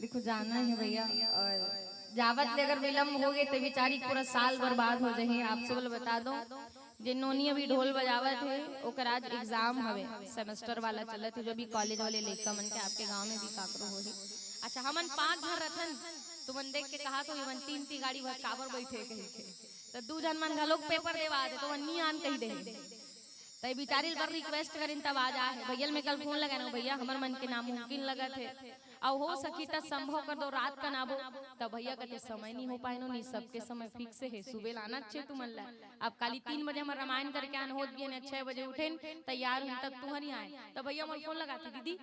देखो जाना है भैया, और जावत ले अगर विलम्ब हो गए तो बेचारी पूरा साल बर्बाद हो जाए। आपसे बोल बता दो जिन्होंने अभी ढोल बजावत है ओकर आज एग्जाम हवे, सेमेस्टर वाला चलत है, जो भी कॉलेज वाले लेकर मन के आपके गांव में भी काकरो हो ही। अच्छा हमन 5 घर रथन तो मन देख के कहा तो मन 3 गाड़ी भर काबर बैठे कही के तो 2 जन मन घलोक पेपर देवा दे तो नी आन कही दे तई बिचारी पर रिक्वेस्ट करिन तब आ जा है भैया में कल फोन लगाना भैया हमर मन के नाम मुमकिन लगा थे और हो सकी त संभव कर दो रात का नाबो तब भैया कहते समय नहीं हो पाए नो नहीं सबके समय फिक्स है सुबह लाना अच्छे तू मन ला अब काली 3 बजे हम रामायण करके आन होत गए 6 बजे उठेन तैयार हुन तब तू नहीं आए तब भैया मन फोन लगाती दीदी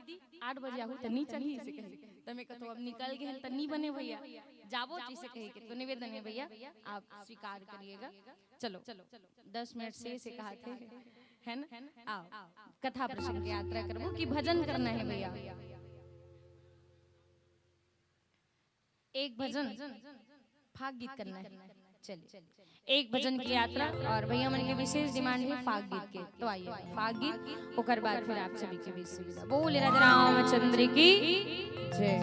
8 बजे आहू त नहीं चली इसे कहे तमे कहतो अब निकल गए त नहीं बने भैया जाबो जिसे कहे के तो निवेदन है भैया आप स्वीकार करिएगा। चलो 10 मिनट से कहा थे है ना। आओ कथा प्रसंग की यात्रा करबो कि भजन करना है भैया। एक भजन फाग गीत करना है। चलिए एक भजन की यात्रा और भैया मन के विशेष डिमांड है फाग गीत के, तो आइए फाग गीत ओकर बाद फिर आप सभी के बीच सुविधा। बोले राजा रामचंद्र की जय।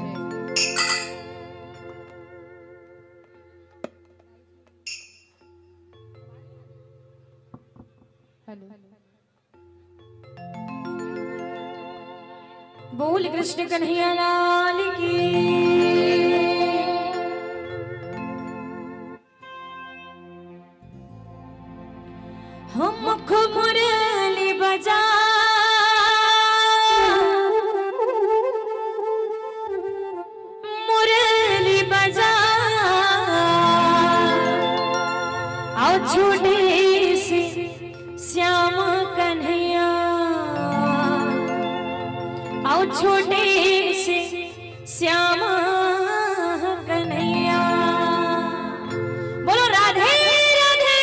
हेलो बोल कृष्ण कन्हैया लाल की। हम मुख मुरली बजा मुरली बजा आओ छोटे से श्याम कन्हैया आओ छोटे से श्याम कन्हैया। बोलो राधे राधे।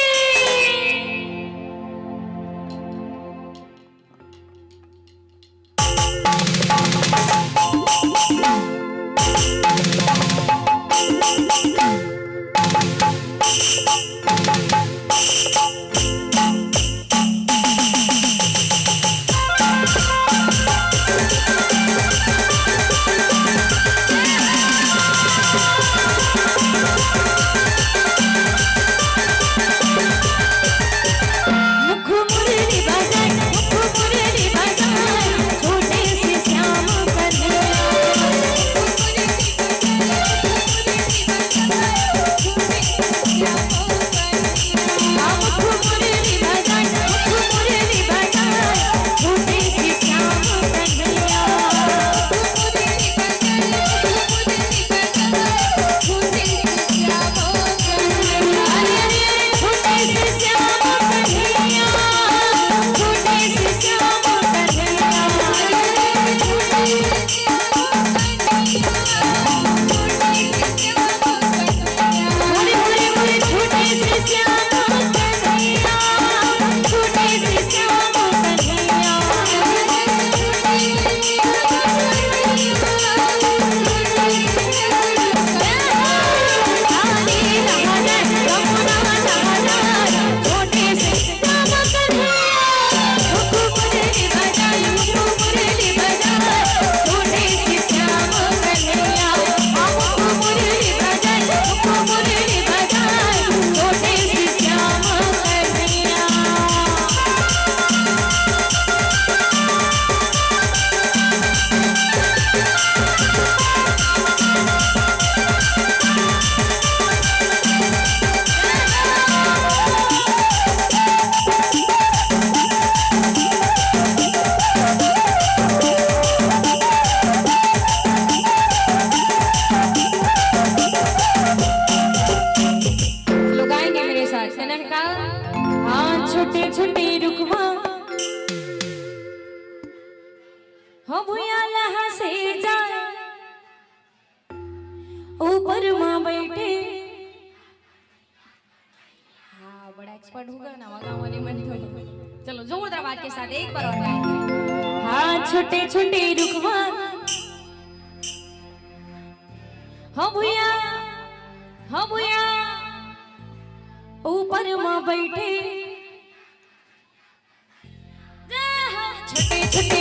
छोटे छोटे रुकवा हो भुया लहा से जा ऊपर माँ बैठे। हाँ बड़ा एक्सपर्ट होगा ना गाँव वाले मन तो। चलो जोरदार आवाज के साथ एक बार और गाएंगे। हाँ छोटे छोटे रुकवा हो भुया ऊपर माँ बैठे। छोटे छोटे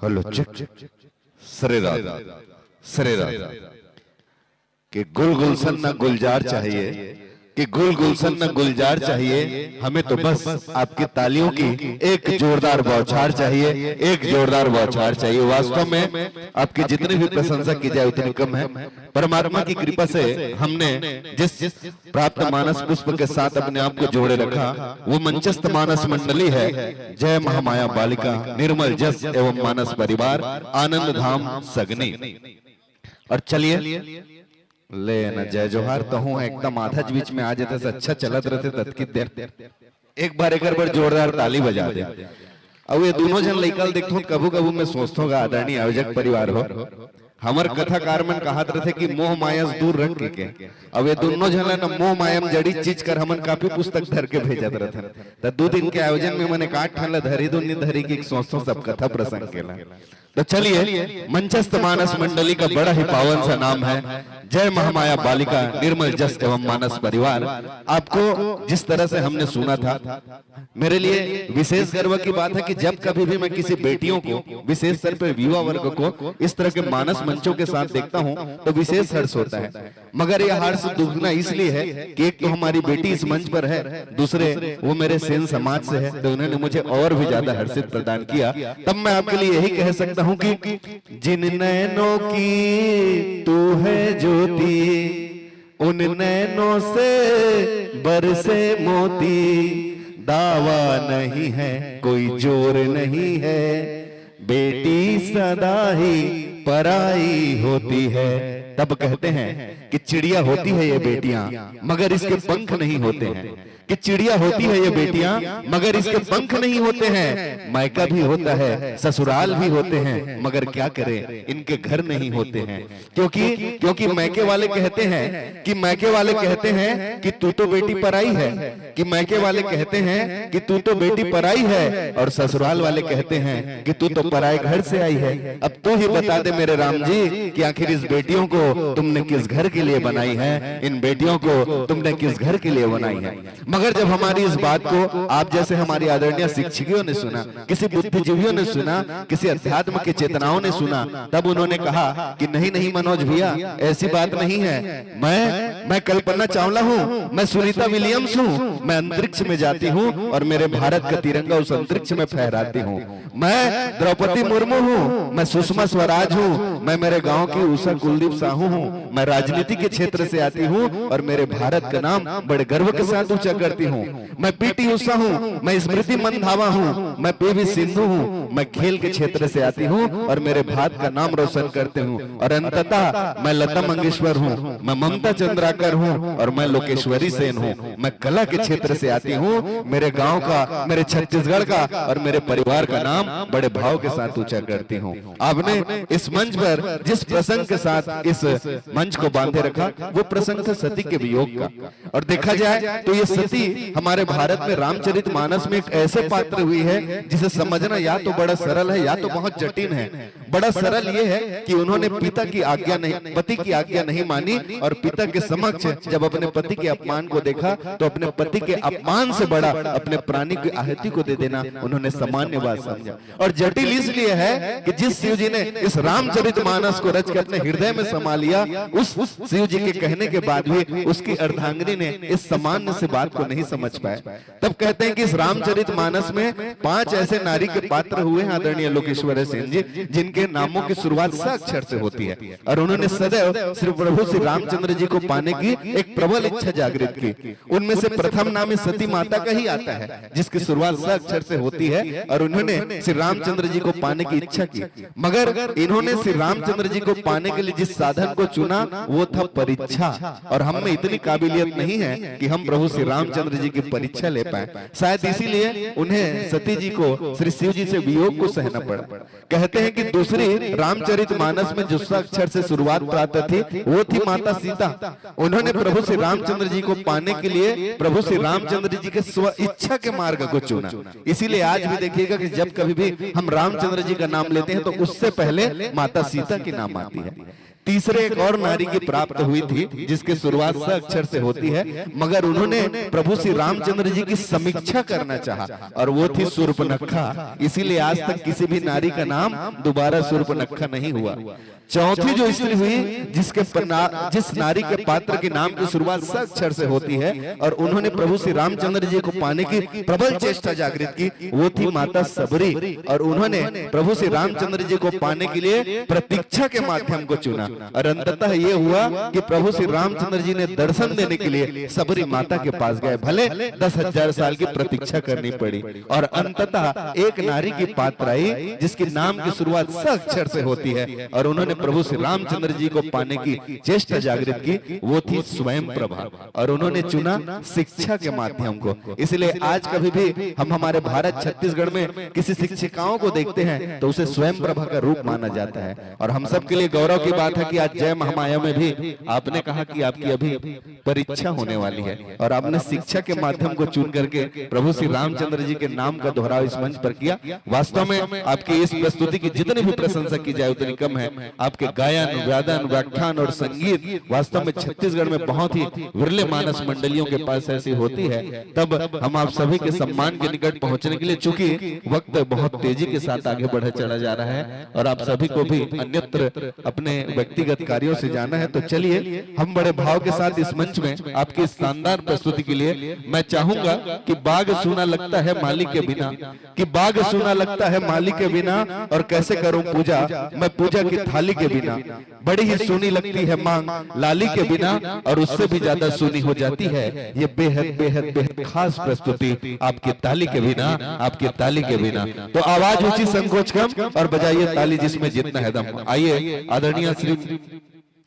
हेलो चेक सरे रात कि गुल गुलशन न गुलजार चाहिए, कि गुल गुलशन न गुलजार चाहिए, हमें तो बस आपकी तालियों की एक जोरदार बौछार चाहिए, एक जोरदार बौछार चाहिए। वास्तव में आपकी जितनी भी प्रशंसा की जाए उतनी कम है। परमात्मा की कृपा से हमने जिस प्राप्त मानस पुष्प के साथ अपने आप को जोड़े रखा वो मंचस्थ मानस मंडली है। जय महामाया बालिका निर्मल जस एवं मानस परिवार आनंद धाम सगनी। और चलिए ले ना जय जोहार तो हूँ एकदम आधा बीच में आ जाते से अच्छा चलत रहते तत्की देर एक बार जोरदार ताली बजा दे। अब ये दोनों जन लइकल देखो कबू कबू मैं सोचता हूँ आदरणीय आयोजक परिवार हो हमर कथाकार में कहा थे कि मोह माया दूर रख के अब ये दोनों जन ना मोह मायम जड़ी चीज कर हमन काफी पुस्तक धर के भेजत रहे। 2 दिन के आयोजन में मैंने काट ठन धरी दो धरी की सोचता सब कथा प्रसंग केला। तो चलिए मंचस्थ मानस मंडली का बड़ा ही पावन सा नाम है जय महामाया बालिका निर्मल जस एवं मानस परिवार। आपको जिस तरह से हमने सुना था मेरे लिए विशेष गर्व की बात है कि जब कभी भी मैं किसी बेटियों को विशेष स्तर पर युवा वर्ग को इस तरह के मानस मंचों के साथ देखता हूं तो विशेष हर्ष होता है। मगर यह हर्ष दुगना इसलिए है कि एक तो हमारी बेटी इस मंच पर है, दूसरे वो मेरे सेन समाज से है तो उन्होंने मुझे और भी ज्यादा हर्षित प्रदान किया। तब मैं आपके लिए यही कह सकता हूं कि जिन नैनों की तू है ज्योति उन नैनों से बरसे मोती, दावा नहीं है कोई जोर नहीं है, बेटी सदा ही पराई होती है। तब कहते हैं कि चिड़िया होती है ये बेटियां मगर इसके पंख नहीं होते हैं, कि चिड़िया होती है ये बेटियां मगर इसके पंख नहीं होते हैं। मायका भी होता है ससुराल भी होते हैं मगर क्या करें इनके घर नहीं होते हैं। क्योंकि मैके वाले कहते हैं कि तू तो बेटी पराई है, कि मैके वाले कहते हैं कि तू तो बेटी पराई है और ससुराल वाले कहते हैं कि तू तो पराए घर से आई है। अब तू ही बता दे मेरे राम जी कि आखिर इस बेटियों को तुमने किस घर के लिए बनाई है, इन बेटियों को तुमने किस घर के लिए बनाई है। मगर जब हमारी इस बात को आप जैसे हमारी आदरणीय शिक्षियों ने सुना, किसी बुद्धिजीवियों ने सुना, किसी अध्यात्म के चेतनाओं ने सुना, तब उन्होंने कहा कि नहीं मनोज भैया ऐसी बात नहीं है, मैं कल्पना चावला हूँ, मैं सुनीता विलियम्स हूँ, मैं अंतरिक्ष में जाती हूँ और मेरे भारत का तिरंगा उस अंतरिक्ष में फहराती हूँ। मैं द्रौपदी मुर्मू हूँ, मैं सुषमा स्वराज हूँ, मैं मेरे गांव की उषा कुलदीप साहू हूँ, मैं राजनीति के क्षेत्र से आती हूँ और मेरे भारत का नाम बड़े गर्व के साथ ऊंचा करती हूँ। मैं पीटी उषा हूँ, मैं स्मृति मंधावा हूँ, मैं पीवी सिंधु हूँ, मैं खेल के क्षेत्र से आती हूँ और मेरे भारत का नाम रोशन करते हूँ। और अंततः मैं लता मंगेशकर हूँ, मैं ममता चंद्राकर हूँ और मैं लोकेश्वरी सेन हूँ। मैं कला के क्षेत्र से आती हूँ, मेरे गांव का, मेरे छत्तीसगढ़ का और मेरे परिवार का नाम बड़े भाव के साथ ऊंचा करती हूँ। आपने इस मंच पर जिस प्रसंग के साथ इस मंच को बांधे रखा वो प्रसंग था सती के वियोग का। और देखा जाए तो ये सती हमारे भारत में रामचरितमानस में एक ऐसे पात्र हुई है जिसे समझना या तो बड़ा सरल है या तो बहुत जटिल है। बड़ा सरल ये है कि उन्होंने पिता की आज्ञा नहीं, पति की आज्ञा नहीं मानी और पिता के समक्ष जब अपने पति के अपमान को देखा तो अपने पति के अपमान से बड़ा अपने प्राणी की आहुति को दे देना उन्होंने सामान्य बात समझा। और जटिल इसलिए है कि जिस शिव जी ने इस रामचरितमानस को रच के अपने हृदय में समा लिया, उस शिव जी के कहने के बाद भी उसकी अर्धांगिनी ने इस सामान्य से बात को नहीं समझ पाए। तब कहते हैं कि इस रामचरितमानस में 5 ऐसे नारी के पात्र हुए हैं आदरणीय लोकेश्वर सेन जी, जिनके नामों की शुरुआत स अक्षर से होती है और उन्होंने सदैव श्री प्रभु श्री रामचंद्र जी को पाने की एक प्रबल इच्छा जागृत की। उनमें से प्रथम नाम सती माता का ही आता है जिसकी शुरुआत स अक्षर से होती है और उन्होंने श्री रामचंद्र जी को पाने की इच्छा की। मगर इन्होंने श्री रामचंद्र जी को पाने के लिए जिस साधन को चुना वो था परीक्षा। और हम में इतनी काबिलियत नहीं है कि हम प्रभु श्री रामचंद्र जी की परीक्षा ले पाए। शायद इसीलिए उन्हें सती जी को श्री शिव जी से वियोग को सहना पड़ा। कहते हैं कि दूसरी रामचरितमानस में जिस अक्षर से शुरुआत प्राप्त थी वो थी माता सीता। उन्होंने प्रभु श्री रामचंद्र जी को पाने के लिए प्रभु श्री रामचंद्र जी के स्व इच्छा के मार्ग को चुना। इसीलिए आज भी देखिएगा कि जब कभी भी हम रामचंद्र जी का नाम लेते हैं तो उससे पहले माता सीता की नाम आती है। तीसरे एक और नारी की प्राप्त हुई थी जिसकी शुरुआत स अक्षर से होती है, मगर उन्होंने प्रभु श्री रामचंद्र जी की समीक्षा करना चाहा और वो थी शूर्पणखा। इसीलिए आज तक किसी भी नारी का नाम दोबारा शूर्पणखा नहीं हुआ। चौथी जो स्त्री हुई जिस नारी के पात्र के नाम की शुरुआत स अक्षर से होती है और उन्होंने प्रभु श्री रामचंद्र जी को पाने की प्रबल चेष्टा जागृत की, वो थी माता सबरी। और उन्होंने प्रभु श्री रामचंद्र जी को पाने के लिए प्रतीक्षा के माध्यम को चुना और अंततः ये हुआ कि प्रभु श्री रामचंद्र जी ने दर्शन देने के लिए सबरी माता के पास गए। भले 10,000 साल की प्रतीक्षा करनी पड़ी और अंततः एक नारी की पात्र आई जिसके नाम की शुरुआत स अक्षर से होती है और उन्होंने प्रभु श्री रामचंद्र जी को पाने की चेष्टा जागृत की, वो थी स्वयं प्रभा। और उन्होंने चुना शिक्षा के माध्यम को। इसलिए आज कभी भी हम हमारे भारत छत्तीसगढ़ में किसी शिक्षिकाओं को देखते हैं तो उसे स्वयं प्रभा का रूप माना जाता है। और हम सब के लिए गौरव की बात है कि आज जय महामाया में भी आपने कहा कि आपकी अभी परीक्षा होने वाली है और आपने शिक्षा के माध्यम को चुन करके प्रभु श्री रामचंद्र जी के नाम का दोहराव इस मंच पर किया। वास्तव में आपकी इस प्रस्तुति की जितनी भी प्रशंसा की जाए उतनी कम है। आपके गायन, व्यादन, व्याख्यान और संगीत वास्तव में छत्तीसगढ़ में बहुत ही विरले मानस मंडलियों के पास ऐसी होती है। तब हम आप सभी के सम्मान के निकट पहुंचने के लिए, चूंकि वक्त बहुत तेजी के साथ आगे बढ़े चला जा रहा है और आप सभी को भी अन्यत्र अपने व्यक्तिगत कार्यों से जाना है, तो चलिए हम बड़े भाव के साथ इस मंच में आपकी शानदार प्रस्तुति के लिए मैं चाहूंगा कि बाग सूना लगता है माली के बिना, कि बाग सूना लगता है माली के बिना और कैसे करूं पूजा मैं पूजा की थाली के बिना, बड़ी ही सुनी लगती है मांग लाली के बिना और उससे भी ज्यादा सुनी हो जाती है ये बेहद बेहद बेहद खास प्रस्तुति आपकी ताली के बिना, आपकी ताली के बिना। तो आवाज ऊंची, संकोच कम और बजाइए ताली जिसमें जितना है दम। आइए आदरणीय श्री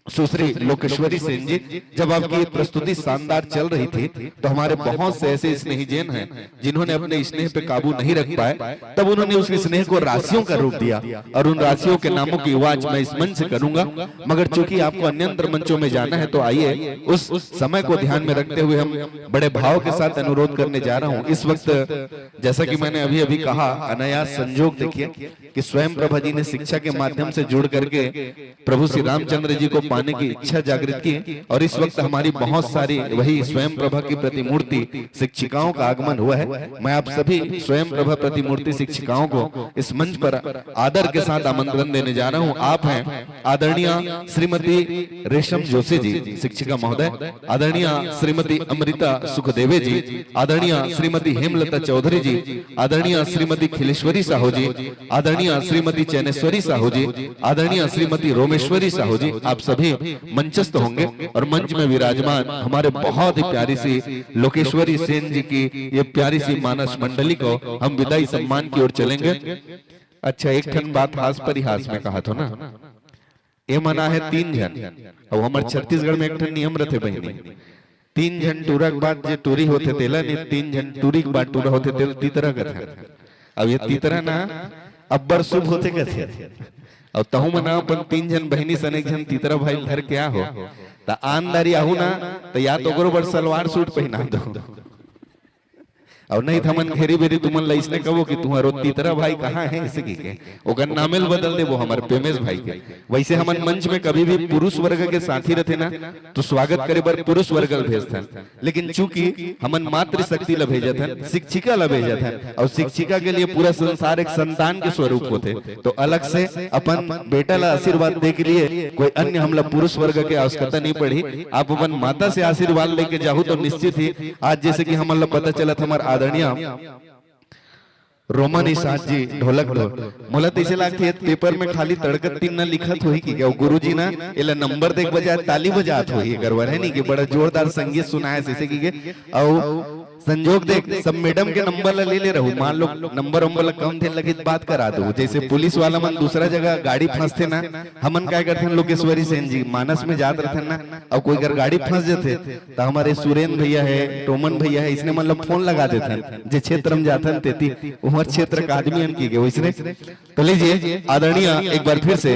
सुश्री लोकेश्वरी सेन जी, जब आपकी ये प्रस्तुति शानदार चल रही थी तो हमारे बहुत से ऐसे स्नेहीजन हैं जिन्होंने अपने स्नेह पे काबू नहीं रख पाए, तब उन्होंने उस स्नेह को राशियों का रूप दिया और उन राशियों के नामों की आवाज मैं इस मंच से करूंगा। मगर चूंकि आपको अन्यंत्र मंचों में जाना है तो आइए उस समय को ध्यान में रखते हुए हम बड़े भाव के साथ अनुरोध करने जा रहा हूँ। इस वक्त जैसा कि मैंने अभी अभी कहा, अनायास संजोग देखिए कि स्वयं प्रभा जी ने शिक्षा के माध्यम से जुड़ करके प्रभु श्री रामचंद्र जी को पाने की इच्छा जागृत की और इस वक्त हमारी बहुत सारी वही स्वयं प्रभा की प्रतिमूर्ति शिक्षिकाओं का आगमन हुआ है। मैं आप सभी स्वयं प्रभा प्रतिमूर्ति शिक्षिकाओं को इस मंच पर आदर के साथ आमंत्रण देने जा रहा हूं। आप हैं आदरणीय श्रीमती रेशम जोशी जी शिक्षिका महोदय, आदरणीय श्रीमती अमृता सुखदेवे जी, आदरणीय श्रीमती हेमलता चौधरी जी, आदरणीय श्रीमती खिलेश्वरी साहू जी, आदरणीय श्रीमती चैनेश्वरी साहू जी, आदरणीय श्रीमती रोमेश्वरी साहू जी, आप सभी मंचस्थ होंगे और मंच में विराजमान हमारे बहुत ही प्यारी सी लोकेश्वरी सेन जी की ये प्यारी सी मानस मंडली को हम विदाई सम्मान की ओर चलेंगे। अच्छा, एक ठन बात हास परिहास में कहा था ना, ये मना है 3 जन और हमारे छत्तीसगढ़ में एक ठन नियम रहते बहनी, 3 जन टूरा के बाद जो टूरी होते तेला नहीं, 3 जन टूरी के बाद टूरा होते तेल तीतरा कथे। अब ये तीतरा ना अब्बर शुभ होते कथे और तहु मना अपन 3 जन बहनी सन एक जन तीतरा भाई धर क्या हो ता आनदारी आहू ना तो या तो बड़ सलवार सूट पहना दो और नहीं थमन घेरी बेरी तुमन लाइसने कहो कि तुम्हारो तीतरा भाई कहाँ है इसे की के ओकर नामेल बदल दे वो हमारे पेमेश भाई के। वैसे हमन मंच में कभी भी पुरुष वर्ग के साथी रहते ना तो स्वागत करे बर पुरुष वर्ग भेजथन, लेकिन चूंकि हमन मातृ शक्ति ला भेजथन, शिक्षिका ला भेजथन और शिक्षिका के लिए पूरा संसार एक संतान के स्वरूप होते, तो अलग से अपन बेटा ला आशीर्वाद दे के लिए कोई अन्य हमला पुरुष वर्ग के आवश्यकता नहीं पड़ी। आप अपन माता से आशीर्वाद लेके जाओ तो निश्चित ही आज जैसे कि हमन पता चला हमारे आदरणीय रोमन ईसाद जी ढोलक मोला तैसे लागथे पेपर में खाली तड़कत 3 न लिखत होही कि क्या गुरुजी ना एला नंबर देख बजाय ताली बजात होही गरवर है नहीं कि बड़ा जोरदार संगीत सुनाए जैसे कि और संजोग देख सब मैडम के नंबर ले रहू, मान लो नंबर कम थे लगे बात करा दो। जैसे पुलिस वाला मन दूसरा जगह गाड़ी फंसते ना, हमन क्या करते हैं लोकेश्वरी सेन जी मानस में जात रहते ना और कोई अगर गाड़ी फंस जाते तो हमारे सुरेंद्र भैया है, टोमन भैया है, इसने मतलब फोन लगा देते हैं जे क्षेत्र में जाते हैं तेती उमर क्षेत्र का आदमी की गए इसने। तो लीजिए आदरणीय एक बार फिर से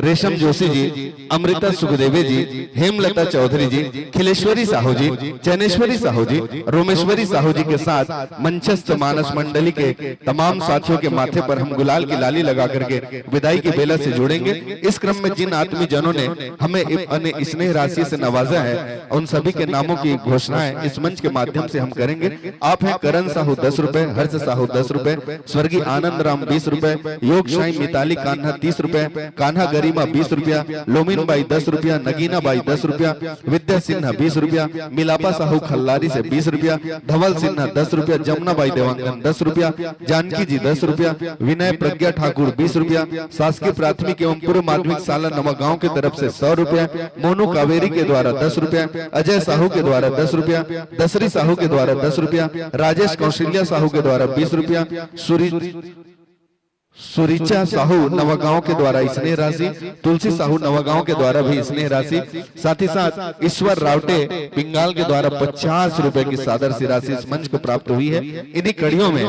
रेशम जोशी जी, अमृता सुखदेवे जी, हेमलता चौधरी जी, खिलेश्वरी साहू जी, चैनेश्वरी साहू जी, रोमेश्वरी लोकेश्वरी साहू जी के साथ मंचस्थ मानस मंडली के तमाम साथियों के माथे पर हम गुलाल की लाली लगा करके विदाई की बेला से जुड़ेंगे। इस क्रम में जिन आत्मी जनों ने हमें अपने स्नेह राशि से नवाजा है उन सभी के नामों की घोषणाएं इस मंच के माध्यम से हम करेंगे। आप हैं करण साहू 10 रुपए, हर्ष साहू 10 रुपए, स्वर्गीय आनंद राम 20 रुपए, योग शाही मिताली कान्हा 30 रुपए, कान्हा गरिमा 20 रुपया, लोमिन बाई 10 रुपया, नगीना बाई 10 रुपया, विद्या सिन्हा 20 रुपया, मिलापा साहू खल्लारी से 20 रुपया, धवल सिन्हा 10 रुपया, जमुना बाई देवांगन 10 रुपया, जानकी जी 10 रुपया, विनय प्रज्ञा ठाकुर 20 रुपया, शासकीय प्राथमिक एवं पूर्व माध्यमिक शाला नवागांव की तरफ से 100 रुपया, मोनू कावेरी के द्वारा 10 रुपया, अजय साहू के द्वारा 10 रुपया, दसरी साहू के द्वारा 10 रुपया, राजेश कौशल्या साहू के द्वारा 20 रुपया, सुरीचा साहू नवागांव के द्वारा स्नेह राशि, तुलसी साहू नवागांव के द्वारा भी स्नेह राशि, साथ ही साथ ईश्वर रावटे पिंगाल के द्वारा 50 रुपए की सादर सी राशि इस मंच को प्राप्त हुई है। इन्हीं कड़ियों में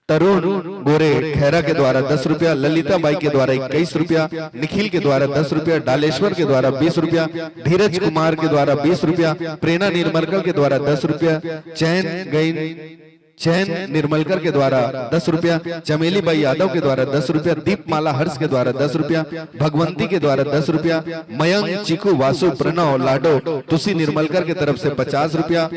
तरुण गोरे खैरा के द्वारा 10 रुपया, ललिता बाई के द्वारा 21 रुपया, निखिल के द्वारा 10 रुपया, डालेश्वर के द्वारा 20 रुपया, धीरज कुमार के द्वारा 20 रुपया, प्रेरणा निर्मलकर के द्वारा 10 रुपया, चैन निर्मलकर के द्वारा 10 रुपया, चमेली बाई यादव के द्वारा 10 रुपया, दीपमाला हर्ष के द्वारा 10 रुपया, भगवंती के द्वारा 10 रुपया, मयंक चिकू वासु प्रणव लाडो तुसी निर्मलकर के तरफ से 50 रुपया,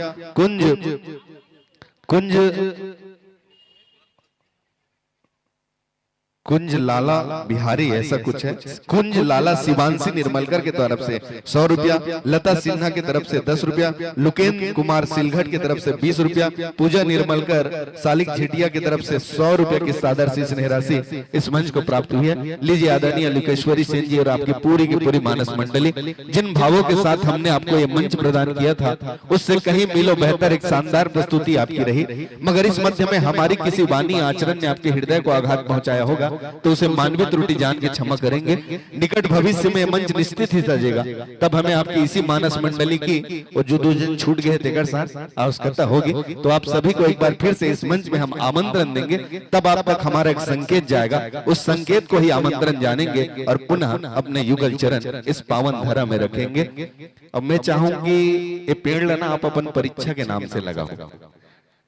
कुंज लाला बिहारी ऐसा कुछ है, कुंज लाला शिवांशी निर्मलकर के तरफ से 100 रुपया, लता सिन्हा की तरफ से 10 रुपया, लुकेन कुमार सिलघट की तरफ से 20 रुपया, पूजा निर्मलकर सालिक झिटिया की तरफ से 100 रुपए की सादर सी स्नेह राशि इस मंच को प्राप्त हुई है। लीजिए आदरणीय लोकेश्वरी सेन जी और आपकी पूरी की पूरी मानस मंडली, जिन भावों के साथ हमने आपको ये मंच प्रदान किया था उससे कहीं मिलो बेहतर एक शानदार प्रस्तुति आपकी रही, मगर इस मध्य में हमारी किसी वाणी आचरण ने आपके हृदय को आघात पहुंचाया होगा तो उसे मानवीय त्रुटि जान के क्षमा करेंगे। निकट भविष्य में मंच निश्चित ही सजेगा, तब हमें आपकी इसी मानस मंडली की और जो 2 दिन छूट गए थे आवश्यकता होगी, तो आप सभी को एक बार फिर से इस मंच में हम आमंत्रण देंगे, तब आप तक हमारा एक संकेत जाएगा, उस संकेत को ही आमंत्रण जानेंगे और पुनः अपने युगल चरण इस पावन धरा में रखेंगे। अब मैं चाहूंगी ये पेड़ लेना आप अपन परीक्षा के नाम से लगाओ,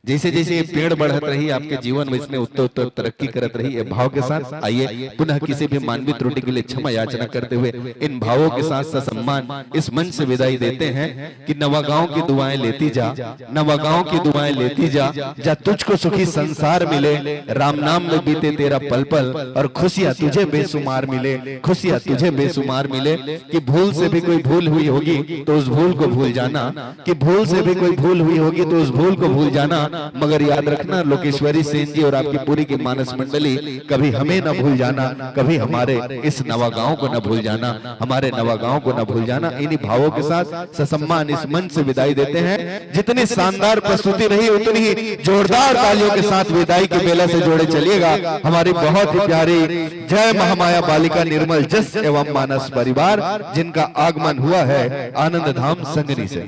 जैसे जैसे ये पेड़ बढ़त रही आपके जीवन में इसमें उत्तर उत्तर तरक्की करत रही। ये भाव के साथ आइए पुनः किसी भी मानवीय त्रुटि के लिए क्षमा याचना करते हुए इन भावों के साथ ससम्मान इस मंच से विदाई देते हैं कि नवागांव की दुआएं लेती जा, नवागांव की दुआएं लेती जा, जा तुझको सुखी संसार मिले, राम नाम में बीते तेरा पल पल और खुशियां तुझे बेसुमार मिले, खुशियां तुझे बेसुमार मिले। कि भूल से भी कोई भूल हुई होगी तो उस भूल को भूल जाना, कि भूल से भी कोई भूल हुई होगी तो उस भूल को भूल जाना, मगर याद रखना लोकेश्वरी सेन जी और आपकी पूरी की मानस मंडली कभी हमें न भूल जाना, कभी हमारे इस नवागांव को न भूल जाना, हमारे नवागांव को न भूल जाना। इन्हीं भावों के साथ ससम्मान इस मंच से विदाई देते हैं। जितनी शानदार प्रस्तुति रही उतनी ही जोरदार तालियों के साथ विदाई की बेला से जोड़े चलिएगा हमारी बहुत ही प्यारी जय महामाया बालिका निर्मल जस एवं मानस परिवार, जिनका आगमन हुआ है आनंद धाम संगनी से।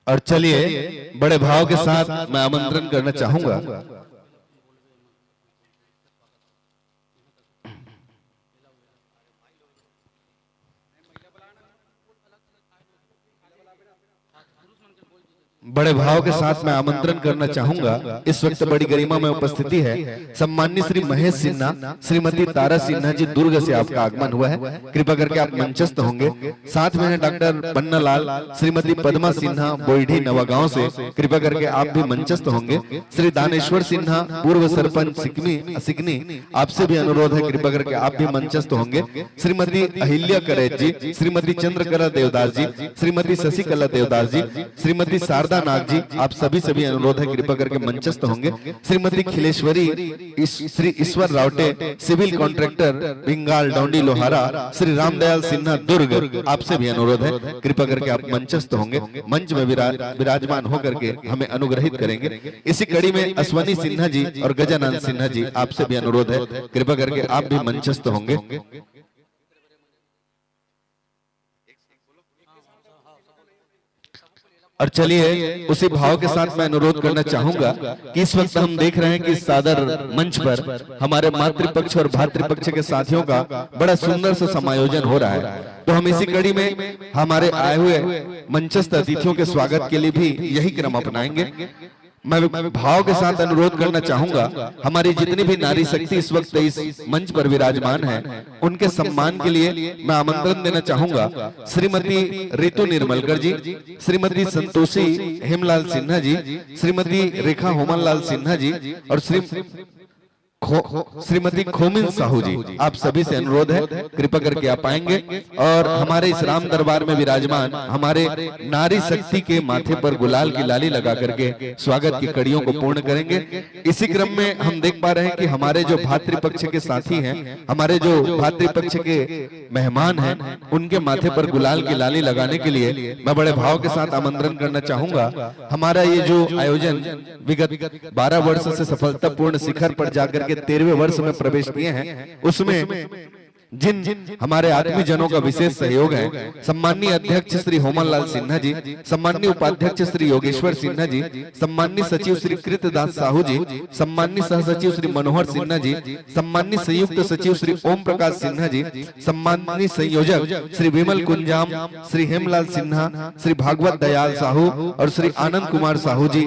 और चलिए बड़े भाव के साथ मैं आमंत्रण करना चाहूंगा बड़े भाव के साथ मैं आमंत्रण करना चाहूंगा। इस वक्त बड़ी गरिमा में उपस्थिति है सम्माननीय श्री महेश सिन्हा, श्रीमती तारा सिन्हा जी दुर्ग से आपका आगमन हुआ है, कृपा करके आप मंचस्थ होंगे। साथ में हैं डॉक्टर पन्ना लाल, श्रीमती पद्मा सिन्हा बोईढी नवागांव से, कृपा करके आप भी मंचस्थ होंगे। श्री दानेश्वर सिन्हा पूर्व सरपंच सिकनी, आपसे भी अनुरोध है कृपा करके आप भी मंचस्थ होंगे। श्रीमती अहिल्या करेज जी, श्रीमती चंद्रकला देवदास जी, श्रीमती शशिकला देवदास जी, श्रीमती शारदा नाग जी, आप सभी अनुरोध है कृपा करके मंचस्थ होंगे। श्रीमती खिलेश्वरी, श्री ईश्वर रावटे सिविल कॉन्ट्रैक्टर पिंगाल डोंडी लोहारा, श्री रामदयाल सिन्हा दुर्ग, आपसे भी अनुरोध है कृपा करके आप मंचस्थ होंगे, मंच में विराजमान होकर के हमें अनुग्रहित करेंगे। इसी कड़ी में अश्वनी सिन्हा जी और गजानंद सिन्हा जी, आपसे भी अनुरोध है कृपा करके आप भी मंचस्थ होंगे। और चलिए उसी भाव के साथ मैं अनुरोध करना चाहूंगा कि इस वक्त हम देख रहे हैं कि सादर मंच पर हमारे मातृपक्ष और भातृपक्ष के साथियों का बड़ा सुंदर सा समायोजन हो रहा है। तो हम इसी कड़ी में हमारे आए हुए मंचस्थ अतिथियों के स्वागत के लिए भी यही क्रम अपनाएंगे। मैं भाव के साथ अनुरोध करना चाहूंगा, हमारी जितनी भी नारी शक्ति इस वक्त इस मंच पर विराजमान है, उनके सम्मान के लिए मैं आमंत्रण देना चाहूंगा श्रीमती रितु निर्मलकर जी, श्रीमती संतोषी हेमलाल सिन्हा जी, श्रीमती रेखा होमनलाल सिन्हा जी और श्रीमती खोमिन साहू जी। आप सभी से अनुरोध है कृपा करके आप आएंगे और हमारे इस राम दरबार में विराजमान हमारे नारी शक्ति के माथे पर गुलाल की लाली लगा करके स्वागत की कड़ियों को पूर्ण करेंगे। इसी क्रम में हम देख पा रहे हैं कि हमारे जो भातृपक्ष के साथी हैं, हमारे जो भातृपक्ष के मेहमान हैं, उनके माथे पर गुलाल की लाली लगाने के लिए मैं बड़े भाव के साथ आमंत्रण करना चाहूंगा। हमारा ये जो आयोजन विगत 12 वर्ष से सफलतापूर्ण शिखर पर जाकर के 13वें वर्ष में प्रवेश किए हैं, उसमें जिन हमारे आत्मी जनों का विशेष सहयोग है, सम्माननीय अध्यक्ष श्री होमनलाल सिन्हा जी, सम्माननीय उपाध्यक्ष श्री योगेश्वर सिन्हा जी, सम्माननीय सचिव श्री कृतदास साहू जी, सम्माननीय सह सचिव श्री मनोहर सिन्हा जी, सम्माननीय संयुक्त सचिव श्री ओम प्रकाश सिन्हा जी, सम्माननीय संयोजक श्री विमल कुंजाम, श्री हेमलाल सिन्हा, श्री भागवत दयाल साहू और श्री आनंद कुमार साहू जी,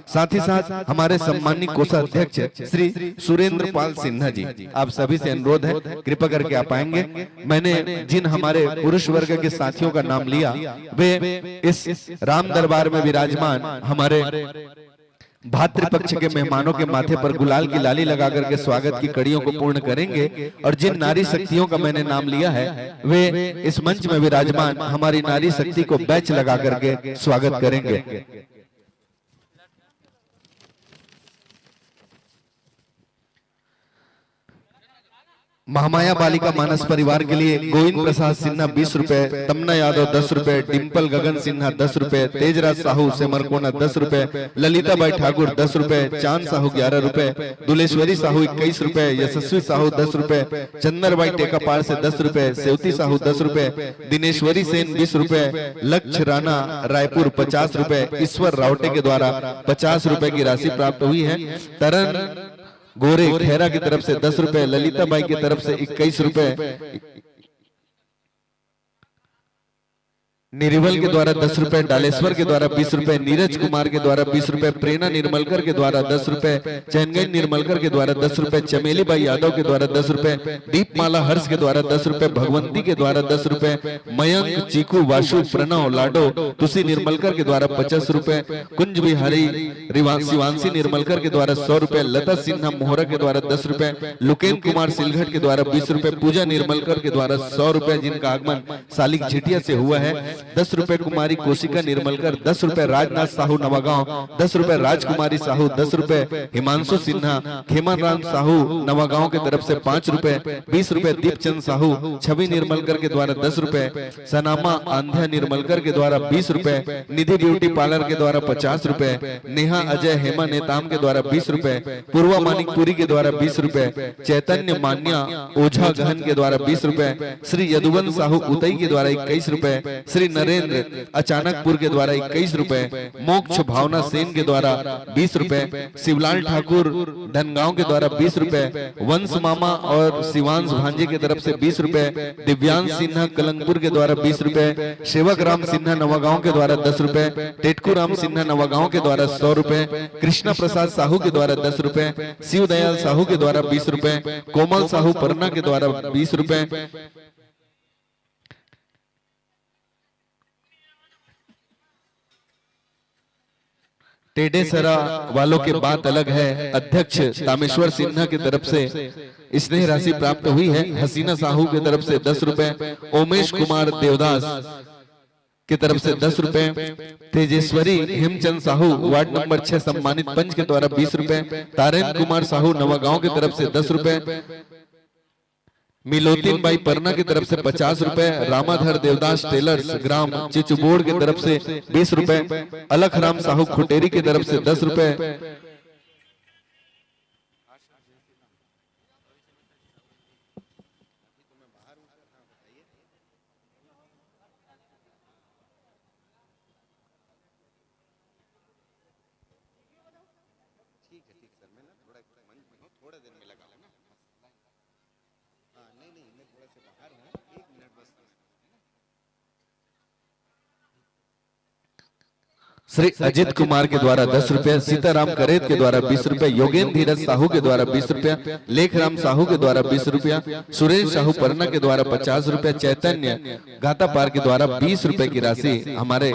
साथ ही साथ हमारे सम्माननीय कोषाध्यक्ष श्री सुरेंद्र पाल सिन्हा जी। आप सभी से अनुरोध है कृपा करके पाएंगे। मैंने जिन हमारे पुरुष वर्ग के साथियों का नाम लिया, वे इस राम दरबार में विराजमान हमारे भातृपक्ष के मेहमानों के माथे पर गुलाल की लाली लगा करके स्वागत की कड़ियों को पूर्ण करेंगे। और जिन नारी शक्तियों का मैंने नाम लिया है, वे इस मंच में विराजमान हमारी नारी शक्ति को बैच लगा करके स्वागत करेंगे। महामाया बालिका मानस परिवार के लिए गोविंद प्रसाद सिन्हा 20 रुपए, तमन्ना यादव 10 रुपए, डिम्पल गगन सिन्हा 10 रुपए, तेजराज साहू सेमरकोना 10 रुपए, ललिता बाई ठाकुर 10 रुपए, चांद साहू 11 रुपए, दुलेश्वरी साहू 21 रुपए, यशस्वी साहू 10 रुपए, चंदरबाई टेकापार से 10 रुपए, सेवती साहू 10 रुपए, दिनेश्वरी सेन 20 रुपए, लक्ष्य राणा रायपुर 50 रुपए, ईश्वर रावटे के द्वारा 50 रुपए की राशि प्राप्त हुई है। तरन गोरे खेरा की तरफ से 10 रुपए, ललिता बाई की तरफ से 21 रुपए, निरिवल के द्वारा 10 रुपए, डालेश्वर के द्वारा 20 रुपए, नीरज कुमार के द्वारा 20 रुपए, प्रेरणा निर्मलकर के द्वारा 10 रुपए, चैनगंज निर्मलकर के द्वारा 10 रुपए, चमेली बाई यादव के द्वारा 10 रुपए, दीपमाला हर्ष के द्वारा 10 रुपए, भगवंती के द्वारा 10 रुपए, मयंक चीकू वाशु प्रणव लाडो तुसी निर्मलकर के द्वारा 50 रुपए, कुंज बिहारी शिवांशी निर्मलकर के द्वारा 100 रुपए, लता सिन्हा मोहरा के द्वारा 10 रुपए, लुकेन कुमार सिलघट के द्वारा 20 रुपए, पूजा निर्मलकर के द्वारा 100 रुपए, जिनका आगमन सालिक झिटिया से हुआ है 10 रुपए, कुमारी कोशिका निर्मलकर 10 रुपए, राजनाथ साहू नवागांव 10 रुपए, राजकुमारी साहू 10 रुपए, हिमांशु सिन्हा खेमन राम साहू नवागांव के तरफ से 5 रुपए, 20 रुपए, दीपचंद साहू छवि निर्मलकर के द्वारा 10 रुपए, सनामा आंध्या निर्मलकर के द्वारा 20 रुपए, निधि ब्यूटी पार्लर के द्वारा 50 रुपए, नेहा अजय हेमा नेताम के द्वारा 20 रुपए, पूर्वा मानिकपुरी के द्वारा 20 रुपए, चैतन्य मान्या ओझा गहन के द्वारा 20 रुपए, श्री यदुवन साहू उतई के द्वारा 21 रुपए, श्री नरेंद्र अचानकपुर के द्वारा 21 रुपए, मोक्ष भावना सेन के द्वारा 20 रुपए, शिवलाल ठाकुर धनगांव के द्वारा 20 रुपए, वंश मामा और शिवांश भांजे की तरफ से 20 रुपए, दिव्यांश सिन्हा कलंगपुर के द्वारा 20 रुपए, सेवक राम सिन्हा नवागांव के द्वारा 10 रुपए, टेटकू राम सिन्हा नवागांव के द्वारा 100 रुपए, कृष्णा प्रसाद साहू के द्वारा 10 रुपए, शिव दयाल साहू के द्वारा 20 रुपए, कोमल साहू परना के द्वारा 20 रुपए, टेडेसरा वालों की बात अलग है अध्यक्ष तामेश्वर सिन्हा की तरफ से स्नेह राशि प्राप्त हुई है। हसीना साहू की तरफ से 10 रुपए, ओमेश कुमार देवदास की तरफ से 10 रुपए, तेजेश्वरी हेमचंद साहू वार्ड नंबर 6 सम्मानित पंच के द्वारा 20 रुपए, तारेंद्र कुमार साहू नवागांव की तरफ से 10 रुपए, मिलोतीन बाई परना की तरफ से 50 रुपए, रामाधर देवदास टेलर्स ग्राम चिचुबोड़ की तरफ से 20 रुपए, अलख राम साहू खुटेरी की तरफ से 10 रुपए, श्री अजित कुमार के द्वारा 10 रुपया, सीताराम करेत के द्वारा 20 रुपया, योगेंद्र धीरज साहू के द्वारा 20 रुपया, लेखराम साहू के द्वारा 20 रुपया, सुरेश साहू परना के द्वारा 50 रुपया, चैतन्य घातापार के द्वारा 20 रुपए की राशि हमारे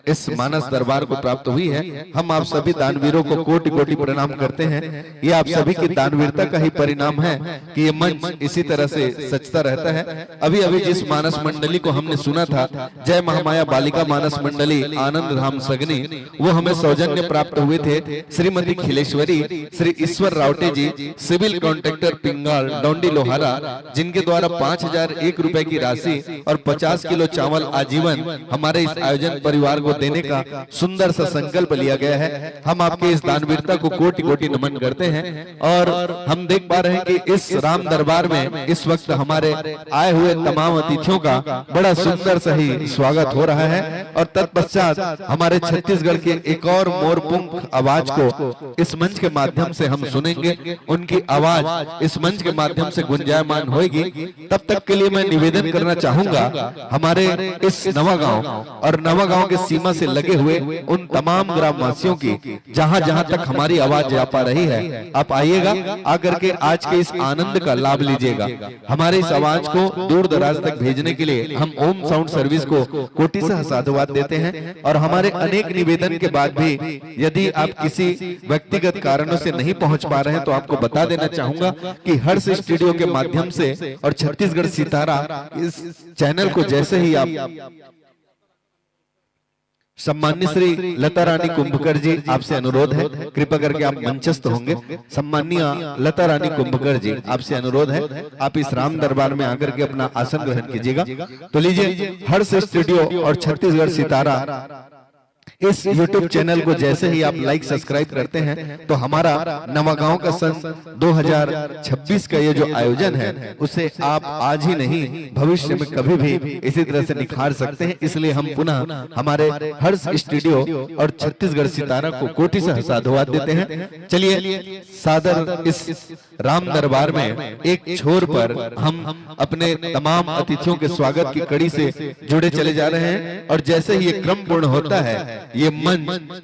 इस मानस दरबार को प्राप्त हुई है। हम आप सभी दानवीरों को कोटि कोटि प्रणाम करते हैं। ये आप सभी की दानवीरता का ही परिणाम है कि ये मंच इसी तरह से सचता रहता है। अभी अभी जिस मानस मंडली को हमने सुना था, जय महामाया बालिका मानस मंडली आनंद धाम सगनी, वो हमें सौजन्य प्राप्त हुए थे श्रीमती खिलेश्वरी श्री ईश्वर रावटे जी, सिविल कॉन्ट्रैक्टर पिंगाल डोंडी लोहारा, जिनके द्वारा 5001 रुपए की राशि और 50 किलो चावल आजीवन हमारे इस आयोजन परिवार को देने का सुंदर सा संकल्प लिया गया है। हम आपके इस दानवीरता को कोटि कोटि नमन करते हैं। और हम देख पा रहे हैं कि इस राम दरबार में इस वक्त हमारे आए हुए तमाम अतिथियों का बड़ा सुंदर सही स्वागत हो रहा है। और तत्पश्चात हमारे छत्तीसगढ़ के एक और मोरपुंख आवाज को इस मंच के माध्यम से हम सुनेंगे। उनकी आवाज इस मंच के माध्यम से गुंजायमान होगी। तब तक के लिए मैं निवेदन करना चाहूंगा हमारे इस नवागांव और नवागांव के सीमा से लगे हुए उन तमाम ग्रामवासियों की, जहां जहां तक हमारी आवाज जा पा रही है, आप आइएगा, आकर के आज के इस आनंद का लाभ लीजिएगा। हमारे इस आवाज को दूर दराज तक भेजने के लिए हम ओम साउंड सर्विस को कोटि से साधुवाद देते हैं। और हमारे अनेक निवेदन के बाद भी यदि आप किसी व्यक्तिगत कारणों से नहीं पहुंच पा रहे हैं, तो आपको बता देना चाहूंगा कि हर्ष स्टूडियो के माध्यम से और छत्तीसगढ़ सितारा इस चैनल को जैसे ही आप सम्मान्य श्री लता रानी कुंभकर जी, आपसे अनुरोध है, कृपा करके आप मंचस्थ होंगे। सम्माननीय लता रानी कुंभकर जी, आपसे अनुरोध है, आप इस राम दरबार में आकर के अपना आसन ग्रहण कीजिएगा। तो लीजिए, हर्ष स्टूडियो और छत्तीसगढ़ सितारा इस YouTube चैनल को जैसे ही आप लाइक सब्सक्राइब करते हैं, तो हमारा नवागांव का सन 2026 का ये जो आयोजन है, उसे आप आज ही नहीं भविष्य में कभी भी इसी तरह से निखार सकते हैं। इसलिए हम पुनः हमारे हर्ष स्टूडियो और छत्तीसगढ़ सितारा को कोटि से साधुवाद देते हैं। चलिए सादर इस राम दरबार में एक छोर पर हम अपने तमाम अतिथियों के स्वागत की कड़ी से जुड़े चले जा रहे हैं। और जैसे ही ये क्रम पूर्ण होता है, ये मंच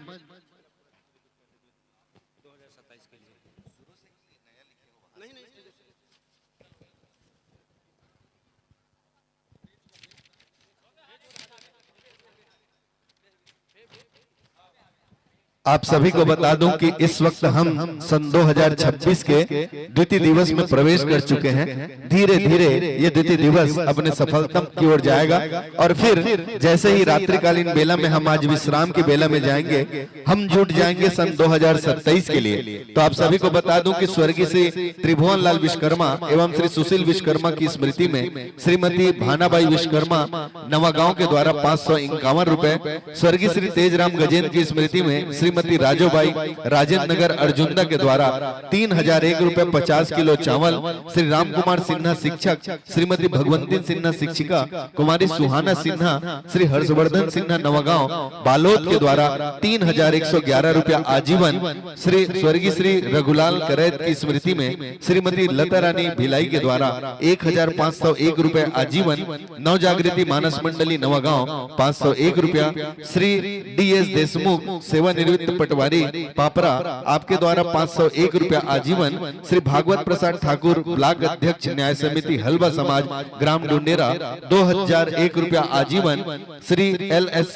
आप सभी को बता दूं कि इस वक्त हम सन 2026 के द्वितीय दिवस में प्रवेश कर चुके हैं। धीरे धीरे ये द्वितीय दिवस अपने सफलता की ओर जाएगा। और फिर जैसे ही रात्रिकालीन बेला में हम आज विश्राम की बेला में जाएंगे, हम जुट जाएंगे सन 2027 के लिए। तो आप सभी को बता दूं कि स्वर्गीय श्री त्रिभुवन लाल विश्वकर्मा एवं श्री सुशील विश्वकर्मा की स्मृति में श्रीमती भानाबाई विश्वकर्मा नवागांव के द्वारा 551 रुपए, स्वर्गीय श्री तेजराम गजेंद्र की स्मृति में श्रीमती राजोबाई राजेंद्र नगर अर्जुंदा के द्वारा 3001 रुपए 50 किलो चावल, श्री राम कुमार सिन्हा शिक्षक, श्रीमती भगवंती सिन्हा शिक्षिका, कुमारी सुहाना सिन्हा, श्री हर्षवर्धन सिन्हा नवागांव बालोद के द्वारा 3111 रुपया आजीवन, श्री स्वर्गीय श्री रघुलाल करैत की स्मृति में श्रीमती लता रानी भिलाई के द्वारा 1501 रुपए आजीवन, नव जागृति मानस मंडली नवागांव 501 रुपया, श्री DS देशमुख सेवानिवृत्त पटवारी पापरा आपके द्वारा 501 रुपया आजीवन, श्री भागवत प्रसाद ठाकुर ब्लॉक अध्यक्ष न्याय समिति हलवा समाज ग्राम डुंडेरा 2001 रुपया आजीवन, श्री LS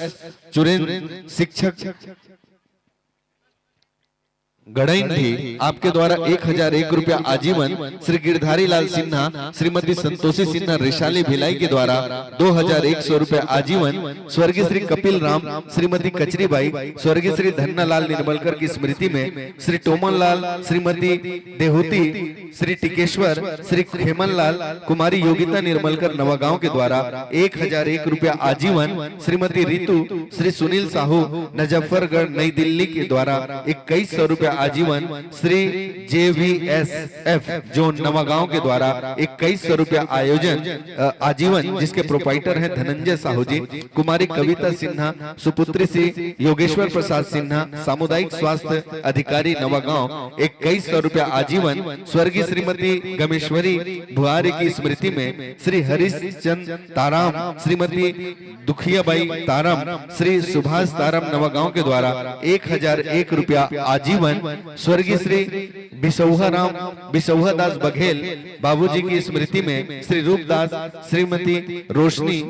चुरेन शिक्षक गढ़ई आपके द्वारा 1001 रुपया आजीवन, श्री गिरधारी लाल सिन्हा श्रीमती संतोषी सिन्हा रिशाली भिलाई के द्वारा 2100 रुपया आजीवन, स्वर्गीय श्री कपिल राम श्रीमती कचरीबाई, स्वर्गीय श्री धन्ना लाल निर्मलकर की स्मृति में श्री टोमन लाल श्रीमती देहूती, श्री टिकेश्वर श्री खेमन लाल कुमारी योगिता निर्मलकर नवागांव के द्वारा 1001 रुपया आजीवन, श्रीमती रितु श्री सुनील साहू नजफ्फरगढ़ नई दिल्ली के द्वारा 2100 रुपया आजीवन श्री JVSF जोन नवागांव के द्वारा 2100 रुपया आजीवन, जिसके प्रोपाइटर हैं धनंजय साहू जी। कुमारी कविता सिन्हा सुपुत्री श्री योगेश्वर प्रसाद सिन्हा सामुदायिक स्वास्थ्य अधिकारी नवागांव 2100 रुपया आजीवन। स्वर्गीय श्रीमती गमेश्वरी बुआरी की स्मृति में श्री हरिश्चंद ताराम, श्रीमती दुखियाबाई ताराम, श्री सुभाष ताराम नवागांव के द्वारा 1001 रुपया आजीवन। स्वर्गीय श्री बिसौहा दास बघेल बाबूजी की स्मृति में श्री रूपदास, श्रीमती रोशनी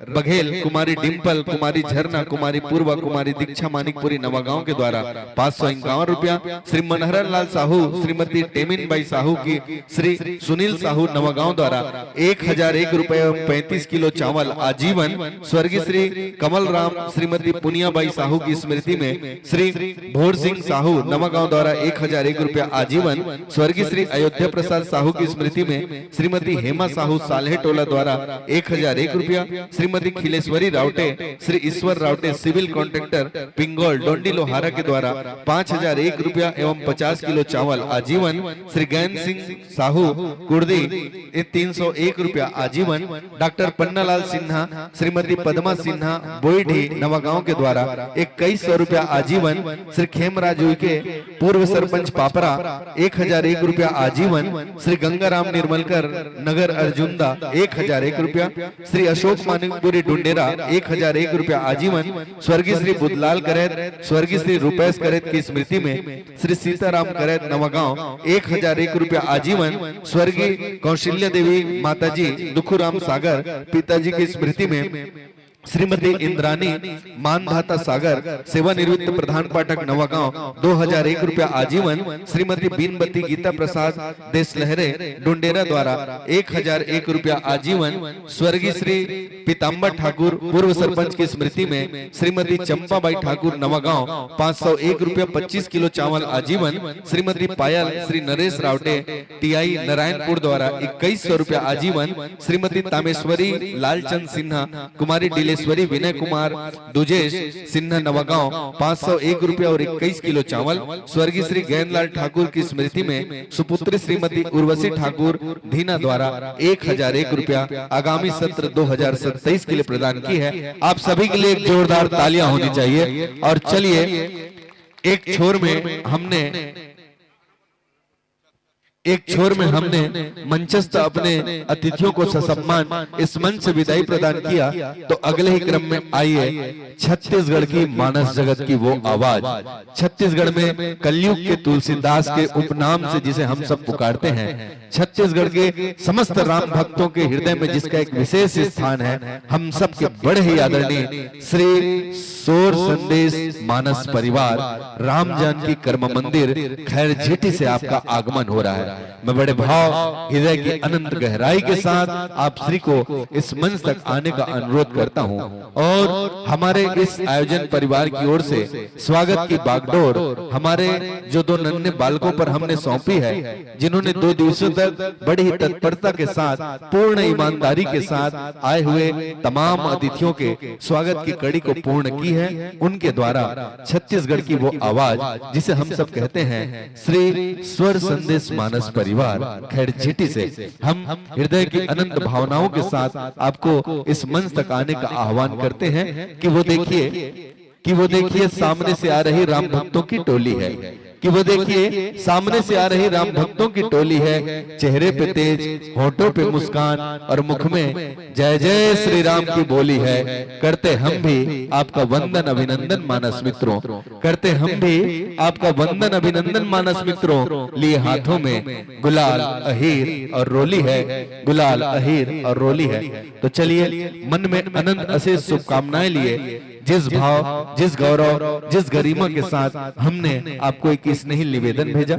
बघेल, कुमारी डिम्पल, कुमारी झरना, कुमारी पूर्वा, कुमारी दीक्षा मानिकपुरी नवागांव के द्वारा 551 रुपया। श्री मनहरन लाल साहू, श्रीमती टेमिन बाई साहू की श्री सुनील साहू नवागांव द्वारा 1001 रुपये 35 किलो चावल आजीवन। स्वर्गीय श्री कमल राम, श्रीमती पुनियाबाई साहू की स्मृति में श्री भोर सिंह साहू नवागांव द्वारा 1001 रुपया आजीवन। स्वर्गीय श्री अयोध्या प्रसाद साहू की स्मृति में श्रीमती हेमा साहू साल्हे टोला द्वारा 1001 रुपया। श्रीमती खिलेश्वरी रावटे, श्री ईश्वर रावटे सिविल कॉन्ट्रैक्टर पिंगौल डोंडी लोहारा के द्वारा 5001 रुपया एवं 50 किलो चावल आजीवन। श्री गैन सिंह साहू कुर्दी 301 रुपया आजीवन। डॉक्टर पन्नालाल सिन्हा, श्रीमती पद्मा सिन्हा बोईढी नवागांव के द्वारा 2100 रुपया आजीवन। श्री खेमराज के पूर्व सरपंच पापरा 1001 रुपया आजीवन। श्री गंगाराम निर्मलकर नगर अर्जुनदा 1001 रुपया। श्री अशोक मानिकपुरी डुंडेरा 1001 रुपया आजीवन। स्वर्गीय श्री बुधलाल करैत, स्वर्गीय श्री रुपेश करैत की स्मृति में श्री सीताराम करैत नवागांव 1001 रुपया आजीवन। स्वर्गीय कौशल्या देवी माताजी दुखुराम सागर पिताजी की स्मृति में श्रीमती इंद्रानी मानधाता सागर सेवानिवृत्त प्रधान पाठक नवागांव 2001 रुपया आजीवन। श्रीमती बीनबती गीता प्रसाद देशलहरे डुंडेरा द्वारा 1001 रुपया आजीवन। स्वर्गीय श्री पीताम्बर ठाकुर पूर्व सरपंच की स्मृति में श्रीमती चंपाबाई ठाकुर नवागांव 501 रुपया 25 किलो चावल आजीवन। श्रीमती पायल श्री नरेश रावटे TI नारायणपुर द्वारा 2100 रुपया आजीवन। श्रीमती तामेश्वरी लालचंद सिन्हा, कुमारी डिलेश्वरी विनय कुमार दुजेश सिन्हा नवागांव 501 रुपया और 21 किलो चावल। स्वर्गीय श्री गैनलाल ठाकुर की स्मृति में सुपुत्री श्रीमती उर्वशी ठाकुर धीना द्वारा 1001 रुपया आगामी सत्र 2027 के लिए प्रदान की है। आप सभी के लिए एक जोरदार तालियां होनी चाहिए। और चलिए एक छोर में हमने मंचस्थ अपने अतिथियों को ससम्मान इस मंच से विदाई प्रदान किया, तो अगले ही क्रम में आइए छत्तीसगढ़ की मानस जगत की वो आवाज, छत्तीसगढ़ में कलयुग के तुलसीदास के उपनाम से जिसे हम सब पुकारते हैं, छत्तीसगढ़ के समस्त राम भक्तों के हृदय में जिसका एक विशेष स्थान है, हम सब के बड़े ही आदरणीय श्री सोर संदेश मानस परिवार राम जानकी कर्म मंदिर खैर झीटी से आपका आगमन हो रहा है। मैं बड़े भाव हृदय की अनंत गहराई के साथ आप श्री को इस मंच तक आने का अनुरोध करता हूं और हमारे इस आयोजन परिवार की ओर से स्वागत की बागडोर हमारे जो दो नन्हे बालकों पर हमने सौंपी है, जिन्होंने 2 दिवसों तक बड़ी ही तत्परता के साथ पूर्ण ईमानदारी के साथ आए हुए तमाम अतिथियों के स्वागत की कड़ी को पूर्ण की है, उनके द्वारा छत्तीसगढ़ की वो आवाज जिसे हम सब कहते हैं श्री स्वर संदेश मानस परिवार खैर झीटी से हम हृदय की अनंत भावनाओं के साथ आपको इस मंच तक आने का आह्वान करते हैं कि वो देखिए सामने से आ रही राम भक्तों की टोली है, कि वो देखिए सामने से आ रही राम भक्तों की टोली है। चेहरे पे तेज, होठों पे मुस्कान और मुख में जय जय श्री राम की बोली है। करते हम भी आपका वंदन अभिनंदन मानस मित्रों, करते हम भी आपका वंदन अभिनंदन मानस मित्रों। लिए हाथों में गुलाल अहीर और रोली है, गुलाल अहीर और रोली है। तो चलिए मन में अनंत अशेष शुभकामनाएं लिए जिस भाव, जिस गौरव, जिस गरिमा के साथ हमने आपको एक स्नेही निवेदन भेजा,